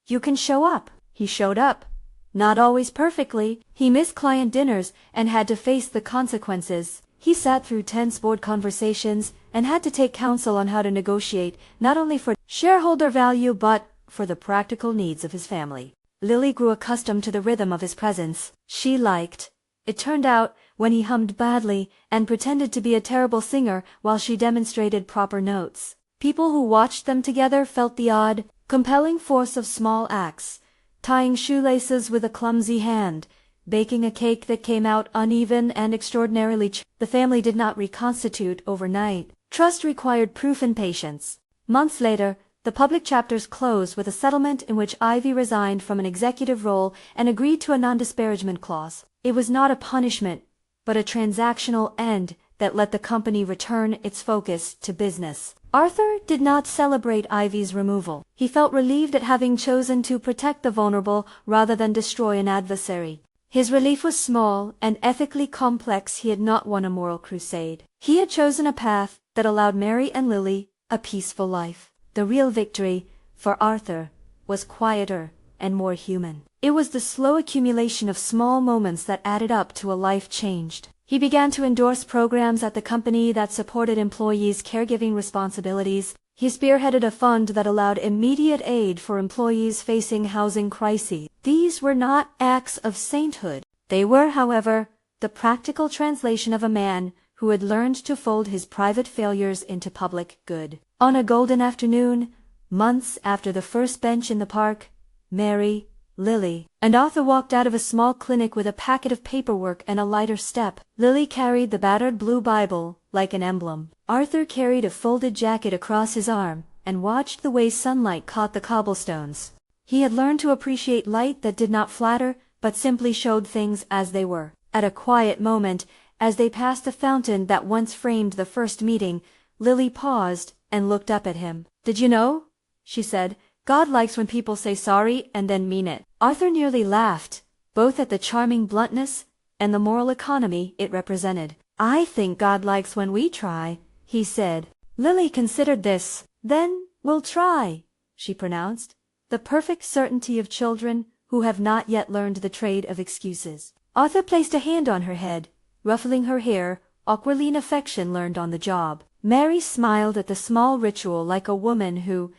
"You can show up." He showed up. Not always perfectly. He missed client dinners and had to face the consequences. He sat through tense board conversations and had to take counsel on how to negotiate, not only for shareholder value but for the practical needs of his family. Lily grew accustomed to the rhythm of his presence. She liked, it turned out, when he hummed badly and pretended to be a terrible singer while she demonstrated proper notes. People who watched them together felt the odd, compelling force of small acts, tying shoelaces with a clumsy hand, baking a cake that came out uneven and extraordinarily The family did not reconstitute overnight. Trust required proof and patience. Months later, the public chapters closed with a settlement in which Ivy resigned from an executive role and agreed to a non-disparagement clause. It was not a punishment, but a transactional end that let the company return its focus to business. Arthur did not celebrate Ivy's removal. He felt relieved at having chosen to protect the vulnerable rather than destroy an adversary. His relief was small and ethically complex. He had not won a moral crusade. He had chosen a path that allowed Mary and Lily a peaceful life. The real victory, for Arthur, was quieter and more human. It was the slow accumulation of small moments that added up to a life changed. He began to endorse programs at the company that supported employees' caregiving responsibilities. He spearheaded a fund that allowed immediate aid for employees facing housing crises. These were not acts of sainthood. They were, however, the practical translation of a man who had learned to fold his private failures into public good. On a golden afternoon, months after the first bench in the park, Mary, Lily, and Arthur walked out of a small clinic with a packet of paperwork and a lighter step. Lily carried the battered blue Bible like an emblem. Arthur carried a folded jacket across his arm and watched the way sunlight caught the cobblestones. He had learned to appreciate light that did not flatter but simply showed things as they were. At a quiet moment, as they passed the fountain that once framed the first meeting, Lily paused and looked up at him. "Did you know?" she said. "God likes when people say sorry and then mean it." Arthur nearly laughed, both at the charming bluntness and the moral economy it represented. "I think God likes when we try," he said. Lily considered this. "Then we'll try," she pronounced, the perfect certainty of children who have not yet learned the trade of excuses. Arthur placed a hand on her head, ruffling her hair, awkwardly in affection learned on the job. Mary smiled at the small ritual like a woman who,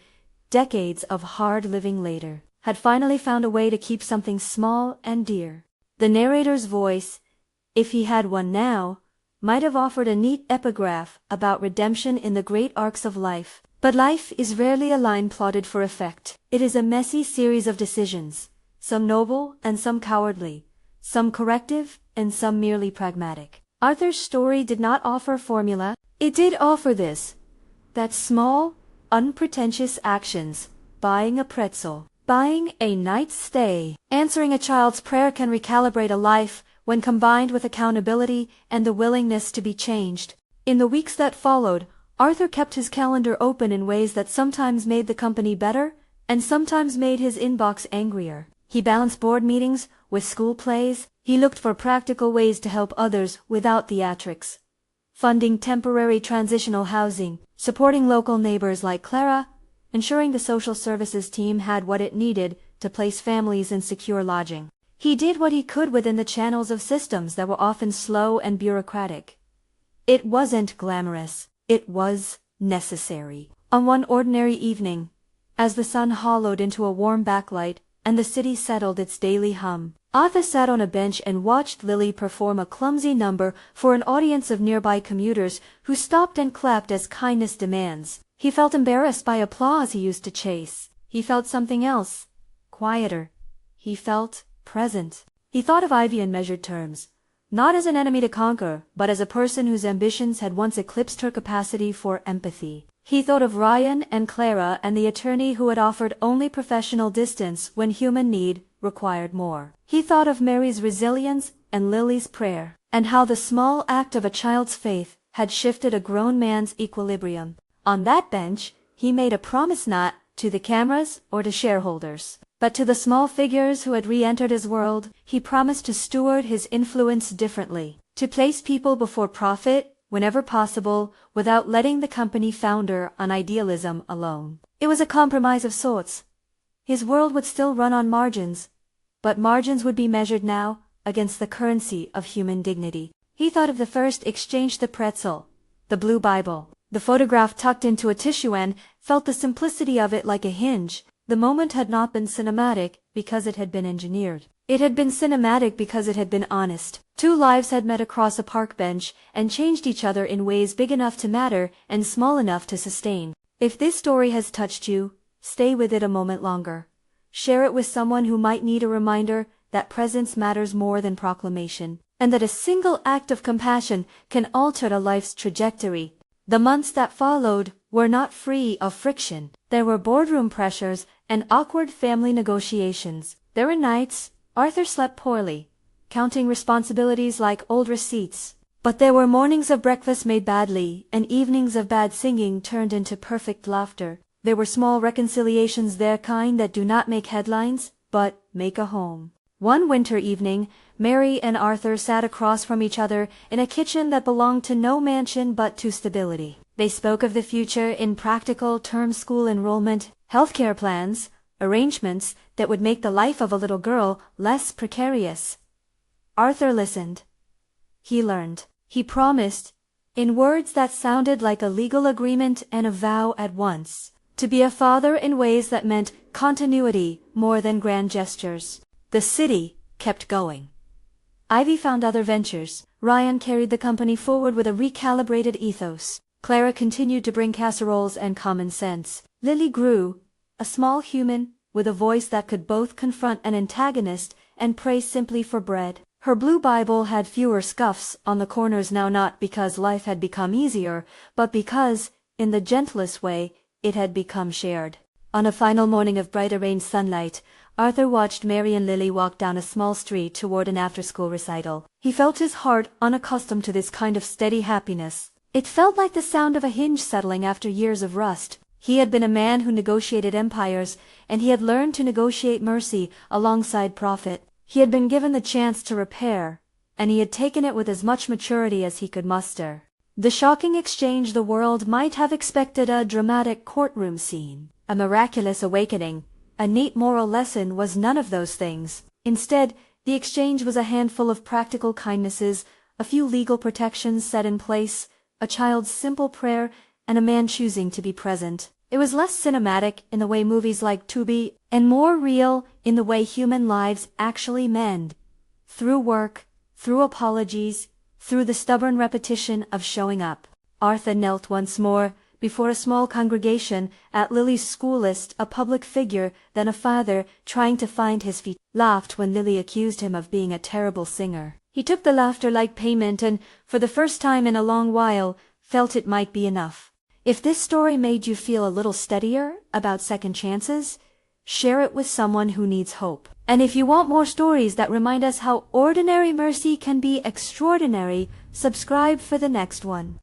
decades of hard living later, had finally found a way to keep something small and dear. The narrator's voice, if he had one now, might have offered a neat epigraph about redemption in the great arcs of life. But life is rarely a line plotted for effect. It is a messy series of decisions, some noble and some cowardly, some corrective and some merely pragmatic. Arthur's story did not offer formula. It did offer this, that small, unpretentious actions, buying a pretzel, buying a night's stay, answering a child's prayer can recalibrate a life when combined with accountability and the willingness to be changed. In the weeks that followed, Arthur kept his calendar open in ways that sometimes made the company better and sometimes made his inbox angrier. He balanced board meetings with school plays. He looked for practical ways to help others without theatrics, funding temporary transitional housing, supporting local neighbors like Clara, ensuring the social services team had what it needed to place families in secure lodging. He did what he could within the channels of systems that were often slow and bureaucratic. It wasn't glamorous. It was necessary. On one ordinary evening, as the sun hollowed into a warm backlight and the city settled its daily hum, Arthur sat on a bench and watched Lily perform a clumsy number for an audience of nearby commuters who stopped and clapped as kindness demands. He felt embarrassed by applause he used to chase. He felt something else, quieter. He felt present. He thought of Ivy in measured terms, not as an enemy to conquer, but as a person whose ambitions had once eclipsed her capacity for empathy. He thought of Ryan and Clara and the attorney who had offered only professional distance when human need required more. He thought of Mary's resilience and Lily's prayer, and how the small act of a child's faith had shifted a grown man's equilibrium. On that bench, he made a promise not to the cameras or to shareholders, but to the small figures who had re-entered his world. He promised to steward his influence differently, to place people before profit whenever possible without letting the company founder on idealism alone. It was a compromise of sorts. His world would still run on margins, but margins would be measured now against the currency of human dignity. He thought of the first exchange, the pretzel, the blue Bible, the photograph tucked into a tissue, and felt the simplicity of it like a hinge. The moment had not been cinematic because it had been engineered. It had been cinematic because it had been honest. Two lives had met across a park bench and changed each other in ways big enough to matter and small enough to sustain. If this story has touched you, stay with it a moment longer. Share it with someone who might need a reminder that presence matters more than proclamation, and that a single act of compassion can alter a life's trajectory. The months that followed were not free of friction. There were boardroom pressures and awkward family negotiations. There were nights Arthur slept poorly, counting responsibilities like old receipts. But there were mornings of breakfast made badly, and evenings of bad singing turned into perfect laughter. There were small reconciliations, their kind that do not make headlines, but make a home. One winter evening, Mary and Arthur sat across from each other in a kitchen that belonged to no mansion but to stability. They spoke of the future in practical terms: school enrollment, healthcare plans, arrangements that would make the life of a little girl less precarious. Arthur listened. He learned. He promised, in words that sounded like a legal agreement and a vow at once, to be a father in ways that meant continuity more than grand gestures. The city kept going. Ivy found other ventures. Ryan carried the company forward with a recalibrated ethos. Clara continued to bring casseroles and common sense. Lily grew, a small human with a voice that could both confront an antagonist and pray simply for bread. Her blue Bible had fewer scuffs on the corners now, not because life had become easier, but because, in the gentlest way, it had become shared. On a final morning of bright arranged sunlight, Arthur watched Mary and Lily walk down a small street toward an after-school recital. He felt his heart unaccustomed to this kind of steady happiness. It felt like the sound of a hinge settling after years of rust. He had been a man who negotiated empires, and he had learned to negotiate mercy alongside profit. He had been given the chance to repair, and he had taken it with as much maturity as he could muster. The shocking exchange the world might have expected a dramatic courtroom scene, a miraculous awakening, a neat moral lesson was none of those things. Instead, the exchange was a handful of practical kindnesses, a few legal protections set in place, a child's simple prayer, and a man choosing to be present. It was less cinematic in the way movies like to be, and more real in the way human lives actually mend. Through work, through apologies, through the stubborn repetition of showing up. Arthur knelt once more, before a small congregation, at Lily's school list, a public figure, then a father, trying to find his feet, laughed when Lily accused him of being a terrible singer. He took the laughter like payment and, for the first time in a long while, felt it might be enough. If this story made you feel a little steadier about second chances, share it with someone who needs hope. And if you want more stories that remind us how ordinary mercy can be extraordinary, subscribe for the next one.